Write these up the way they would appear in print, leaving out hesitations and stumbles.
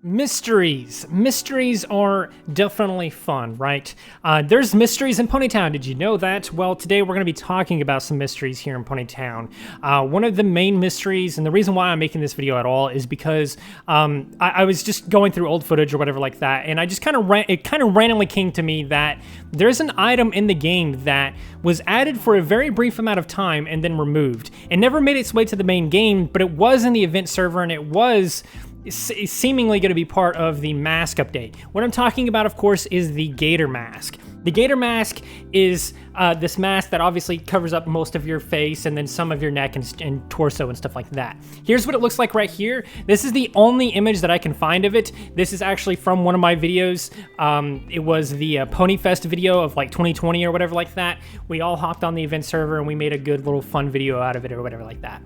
Mysteries. Mysteries are definitely fun, right? There's mysteries in Ponytown. Did you know that? Well, today we're going to be talking about some mysteries here in Ponytown. One of the main mysteries, and the reason why I'm making this video at all, is because I was just going through old footage or whatever like that, and I just it kind of randomly came to me that there's an item in the game that was added for a very brief amount of time and then removed. It never made its way to the main game, but it was in the event server, and it was seemingly going to be part of the mask update. What I'm talking about, of course, is the gator mask. The gator mask is this mask that obviously covers up most of your face and then some of your neck and torso and stuff like that. Here's what it looks like right here. This is the only image that I can find of it. This is actually from one of my videos. It was the Pony Fest video of like 2020 or whatever like that. We all hopped on the event server and we made a good little fun video out of it or whatever like that.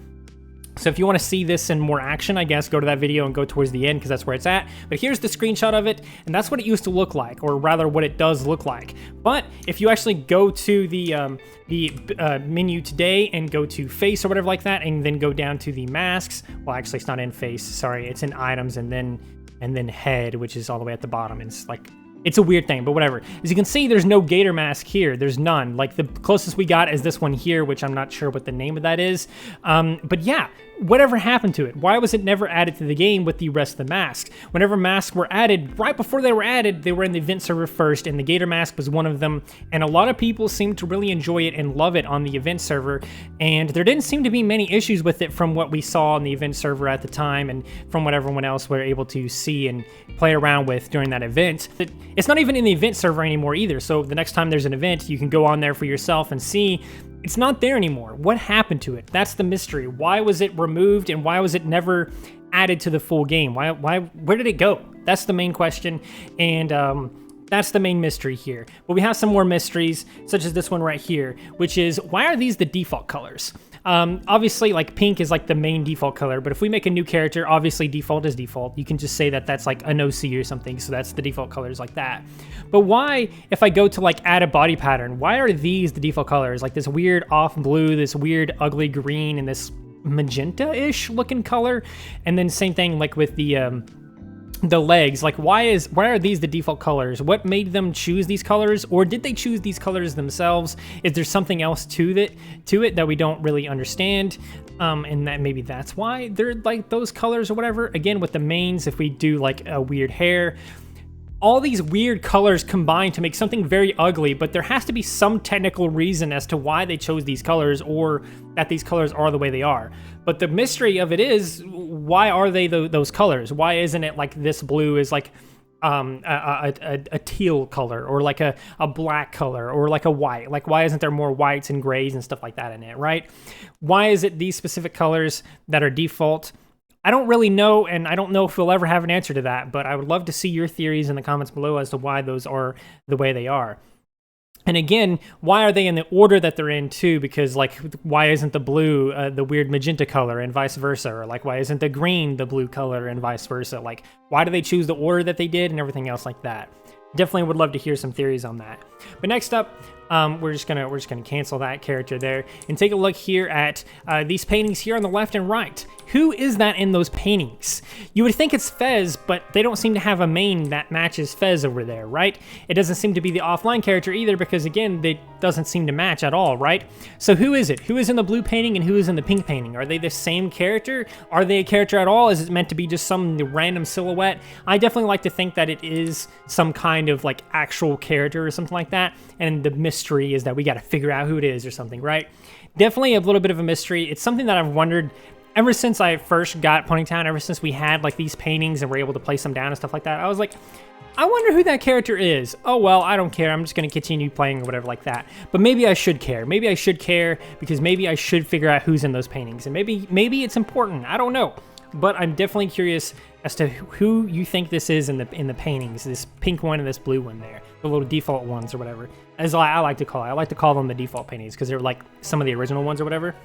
So if you want to see this in more action, I guess, go to that video and go towards the end because that's where it's at. But here's the screenshot of it, and that's what it used to look like, or rather what it does look like. But if you actually go to the menu today and go to face or whatever like that, and then go down to the masks, well, actually it's not in face, sorry, it's in items and then head, which is all the way at the bottom. And it's like, it's a weird thing, but whatever. As you can see, there's no gator mask here. There's none. Like, the closest we got is this one here, which I'm not sure what the name of that is. But yeah, whatever happened to it? Why was it never added to the game with the rest of the masks? Whenever masks were added, right before they were added, they were in the event server first, and the gator mask was one of them. And a lot of people seemed to really enjoy it and love it on the event server. And there didn't seem to be many issues with it from what we saw on the event server at the time and from what everyone else were able to see and play around with during that event. It's not even in the event server anymore either, so the next time there's an event, you can go on there for yourself and see. It's not there anymore. What happened to it? That's the mystery. Why was it removed and why was it never added to the full game? Where did it go? That's the main question, and that's the main mystery here. But we have some more mysteries, such as this one right here, which is, why are these the default colors? Obviously, like, pink is like the main default color, but if we make a new character, obviously default is default. You can just say that that's like an OC or something, so that's the default colors like that. But why, if I go to like add a body pattern, why are these the default colors? Like this weird off blue, this weird ugly green, and this magenta-ish looking color, and then same thing like with the legs. Like, why are these the default colors? What made them choose these colors, or did they choose these colors themselves? Is there something else to it that we don't really understand? And that maybe that's why they're like those colors or whatever. Again, with the mains, if we do like a weird hair, all these weird colors combine to make something very ugly, but there has to be some technical reason as to why they chose these colors, or that these colors are the way they are. But the mystery of it is, why are they those colors? Why isn't it like this blue is like a teal color, or like a black color, or like a white? Like, why isn't there more whites and grays and stuff like that in it, right? Why is it these specific colors that are default? I don't really know, and I don't know if we'll ever have an answer to that, but I would love to see your theories in the comments below as to why those are the way they are. And again, why are they in the order that they're in too? Because like, why isn't the blue the weird magenta color and vice versa? Or like, why isn't the green the blue color and vice versa? Like, why do they choose the order that they did and everything else like that? Definitely would love to hear some theories on that. But next up, we're just gonna cancel that character there and take a look here at these paintings here on the left and right. Who is that in those paintings? You would think it's Fez, but they don't seem to have a main that matches Fez over there, right? It doesn't seem to be the offline character either, because again, they doesn't seem to match at all, right? So who is it? Who is in the blue painting and who is in the pink painting? Are they the same character? Are they a character at all? Is it meant to be just some random silhouette? I definitely like to think that it is some kind of like actual character or something like that, and the mystery is that we got to figure out who it is or something, right? Definitely a little bit of a mystery. It's something that I've wondered ever since I first got Ponytown, ever since we had like these paintings and were able to place them down and stuff like that. I was like, I wonder who that character is. Oh, well, I don't care. I'm just going to continue playing or whatever like that. But maybe I should care. Maybe I should care because maybe I should figure out who's in those paintings. And maybe it's important. I don't know. But I'm definitely curious as to who you think this is in the paintings. This pink one and this blue one there. The little default ones or whatever. As I like to call it. I like to call them the default paintings because they're like some of the original ones or whatever.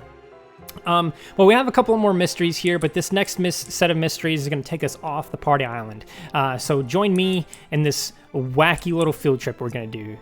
Well, we have a couple more mysteries here, but this next set of mysteries is going to take us off the party island. So join me in this wacky little field trip we're going to do.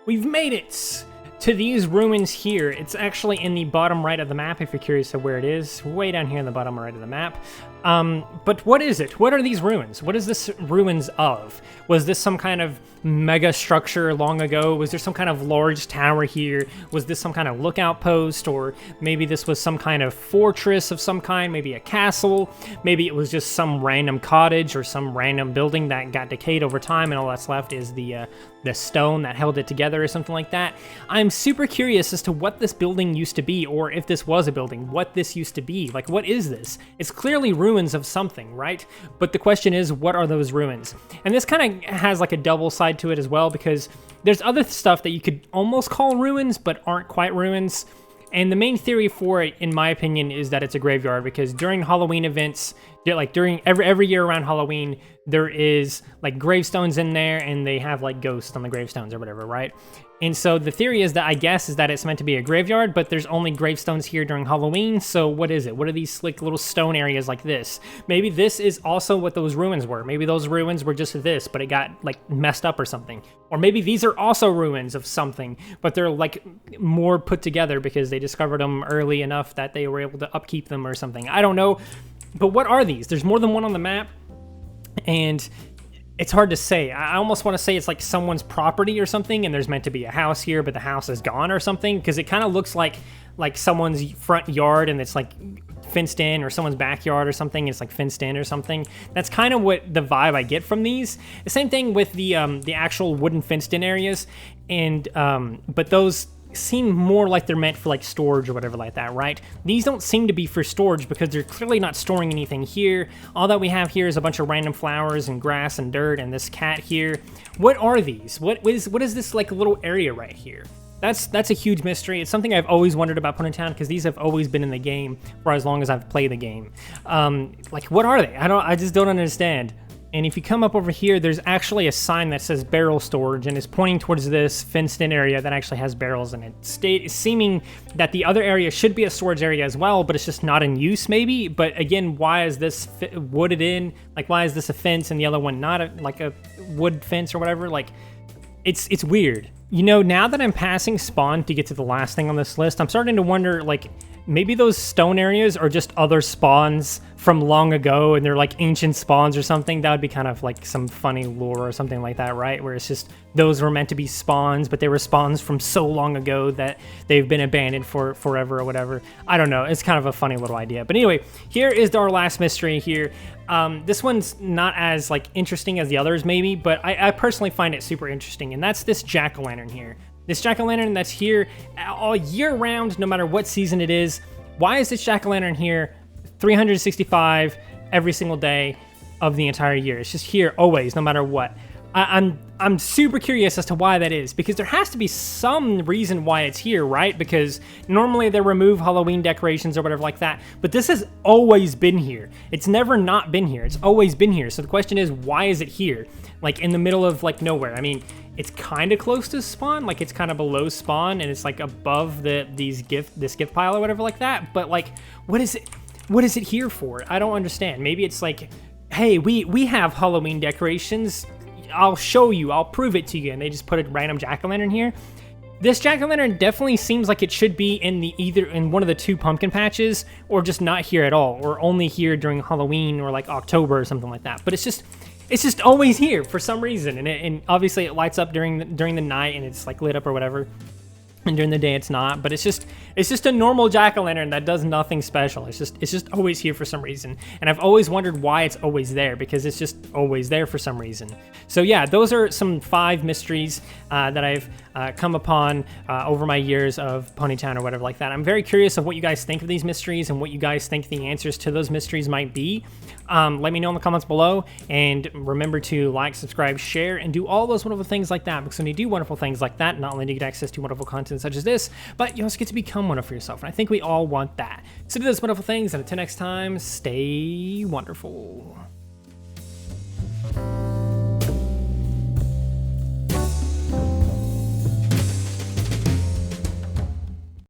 We've made it to these ruins here. It's actually in the bottom right of the map, if you're curious of where it is. Way down here in the bottom right of the map. But what is it? What are these ruins? What is this ruins of? Was this some kind of mega structure long ago? Was there some kind of large tower here? Was this some kind of lookout post? Or maybe this was some kind of fortress of some kind, maybe a castle? Maybe it was just some random cottage or some random building that got decayed over time and all that's left is the stone that held it together or something like that. I'm super curious as to what this building used to be, or if this was a building, what this used to be. Like, what is this? It's clearly ruins of something, right? But the question is, what are those ruins? And this kind of has like a double side to it as well, because there's other stuff that you could almost call ruins, but aren't quite ruins. And the main theory for it, in my opinion, is that it's a graveyard, because during Halloween events, like during every year around Halloween, there is like gravestones in there, and they have like ghosts on the gravestones or whatever, right? And so the theory is that, I guess, is that it's meant to be a graveyard, but there's only gravestones here during Halloween, so what is it? What are these like little stone areas like this? Maybe this is also what those ruins were. Maybe those ruins were just this, but it got like messed up or something. Or maybe these are also ruins of something, but they're like more put together because they discovered them early enough that they were able to upkeep them or something. I don't know. But what are these? There's more than one on the map, and it's hard to say. I almost want to say it's like someone's property or something, and there's meant to be a house here, but the house is gone or something, because it kind of looks like someone's front yard, and it's like fenced in, or someone's backyard or something, it's like fenced in or something. That's kind of what the vibe I get from these. The same thing with the actual wooden fenced in areas, and but those seem more like they're meant for like storage or whatever like that, right? These don't seem to be for storage because they're clearly not storing anything here. All that we have here is a bunch of random flowers and grass and dirt and this cat here. What are these? What is this like little area right here? That's a huge mystery. It's something I've always wondered about Ponytown, because these have always been in the game for as long as I've played the game. Like, what are they? I just don't understand. And if you come up over here, there's actually a sign that says barrel storage, and is pointing towards this fenced-in area that actually has barrels in it, seeming that the other area should be a storage area as well, but it's just not in use, maybe. But again, why is this wooded in? Like, why is this a fence and the other one not like a wood fence or whatever? Like, it's weird. You know, now that I'm passing spawn to get to the last thing on this list, I'm starting to wonder, like, maybe those stone areas are just other spawns from long ago, and they're like ancient spawns or something. That would be kind of like some funny lore or something like that, right? Where it's just those were meant to be spawns, but they were spawns from so long ago that they've been abandoned for forever or whatever. I don't know. It's kind of a funny little idea. But anyway, here is our last mystery here. This one's not as like interesting as the others maybe, but I personally find it super interesting, and that's this jack-o'-lantern here. This jack-o'-lantern that's here all year round, no matter what season it is. Why is this jack-o'-lantern here 365 every single day of the entire year? It's just here always, no matter what. I'm super curious as to why that is, because there has to be some reason why it's here, right? Because normally they remove Halloween decorations or whatever like that, but this has always been here. It's never not been here. It's always been here. So the question is, why is it here? Like in the middle of like nowhere. I mean, it's kind of close to spawn, like it's kind of below spawn, and it's like above this gift pile or whatever like that. But like, what is it here for? I don't understand. Maybe it's like, hey, we have Halloween decorations. I'll show you. I'll prove it to you. And they just put a random jack-o'-lantern here. This jack-o'-lantern definitely seems like it should be in either in one of the two pumpkin patches, or just not here at all, or only here during Halloween or like October or something like that. But it's just always here for some reason, and obviously it lights up during the night, and it's like lit up or whatever, and during the day it's not. But it's just a normal jack-o'-lantern that does nothing special. It's just always here for some reason, and I've always wondered why it's always there, because it's just always there for some reason. So yeah, those are some 5 mysteries that I've come upon over my years of Ponytown or whatever like that. I'm very curious of what you guys think of these mysteries and what you guys think the answers to those mysteries might be. Let me know in the comments below, and remember to like, subscribe, share, and do all those wonderful things like that, because when you do wonderful things like that, not only do you get access to wonderful content such as this, but you also get to become one for yourself, and I think we all want that. So do those wonderful things, and until next time, stay wonderful.